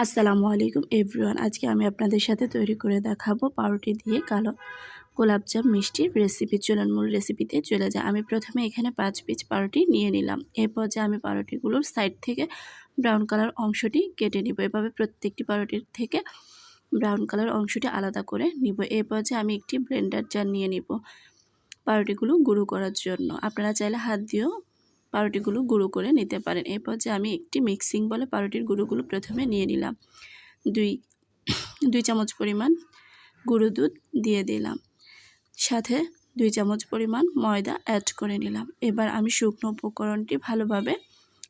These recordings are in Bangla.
আসসালামু আলাইকুম এভরিওয়ান। আজকে আমি আপনাদের সাথে তৈরি করে দেখাবো পাউরুটি দিয়ে কালো গোলাপজাম মিষ্টির রেসিপি। চলুন মূল রেসিপিতে চলে যাই। আমি প্রথমে এখানে 5 পিস পাউরুটি নিয়ে নিলাম। এরপর যে আমি পাউরুটিগুলোর সাইড থেকে ব্রাউন কালার অংশটি কেটে নিব। এভাবে প্রত্যেকটি পাউরুটির থেকে ব্রাউন কালার অংশটি আলাদা করে নিব। এরপর যে আমি একটি ব্লেন্ডার জার নিয়ে নিব পাউরুটিগুলো গুঁড়ো করার জন্য। আপনারা চাইলে হাত দিয়েও পাউরুটিগুলো গুঁড়ো করে নিতে পারেন। এরপর যে আমি একটি মিক্সিং বলে পাউরুটির গুঁড়োগুলো প্রথমে নিয়ে নিলাম। দুই চামচ পরিমাণ গুঁড়ো দুধ দিয়ে দিলাম, সাথে 2 চামচ পরিমাণ ময়দা অ্যাড করে নিলাম। এবার আমি শুকনো উপকরণটি ভালোভাবে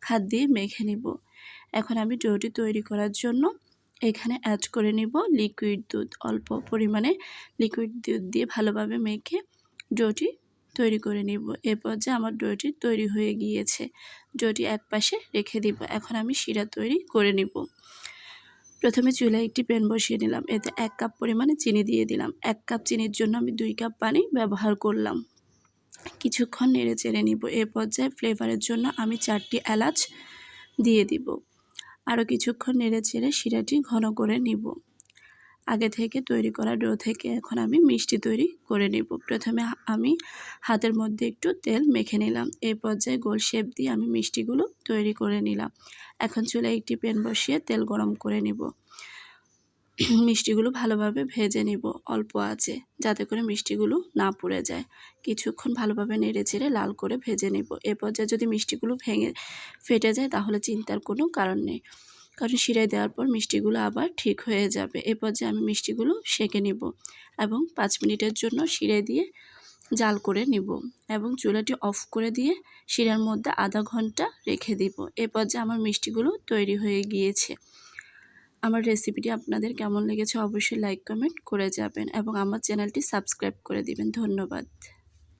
হাত দিয়ে মেখে নিব। এখন আমি ডোটি তৈরি করার জন্য এখানে অ্যাড করে নিব লিকুইড দুধ। অল্প পরিমাণে লিকুইড দুধ দিয়ে ভালোভাবে মেখে ডোটি তৈরি করে নিব। এরপর যে আমার ডোটি তৈরি হয়ে গিয়েছে, ডোটি এক পাশে রেখে দিব। এখন আমি শিরা তৈরি করে নিব। প্রথমে চুলায় একটি প্যান বসিয়ে নিলাম। এতে 1 কাপ পরিমাণে চিনি দিয়ে দিলাম। 1 কাপ চিনির জন্য আমি 2 কাপ পানি ব্যবহার করলাম। কিছুক্ষণ নেড়ে চেড়ে নিব। এ পর্যায়ে ফ্লেভারের জন্য আমি 4টি এলাচ দিয়ে দিব। আরও কিছুক্ষণ নেড়ে চেড়ে শিরাটি ঘন করে নিব। আগে থেকে তৈরি করা ডো থেকে এখন আমি মিষ্টি তৈরি করে নেব। প্রথমে আমি হাতের মধ্যে একটু তেল মেখে নিলাম। এই পর্যায়ে গোল শেপ দিয়ে আমি মিষ্টিগুলো তৈরি করে নিলাম। এখন চুলায় একটি প্যান বসিয়ে তেল গরম করে নিব। মিষ্টিগুলো ভালোভাবে ভেজে নিব অল্প আঁচে, যাতে করে মিষ্টিগুলো না পুড়ে যায়। কিছুক্ষণ ভালোভাবে নেড়ে চেড়ে লাল করে ভেজে নিব। এ পর্যায়ে যদি মিষ্টিগুলো ফেটে যায় তাহলে চিন্তার কোনো কারণ নেই, কারণ শিরায় দেওয়ার পর মিষ্টিগুলো আবার ঠিক হয়ে যাবে। এ পর্যায়ে আমি মিষ্টিগুলো সেঁকে নিব এবং 5 মিনিটের জন্য শিরায় দিয়ে জাল করে নিব এবং চুলাটি অফ করে দিয়ে শিরার মধ্যে আধা ঘন্টা রেখে দিব। এ পর্যায়ে আমার মিষ্টিগুলো তৈরি হয়ে গিয়েছে। আমার রেসিপিটি আপনাদের কেমন লেগেছে অবশ্যই লাইক কমেন্ট করে যাবেন এবং আমার চ্যানেলটি সাবস্ক্রাইব করে দিবেন। ধন্যবাদ।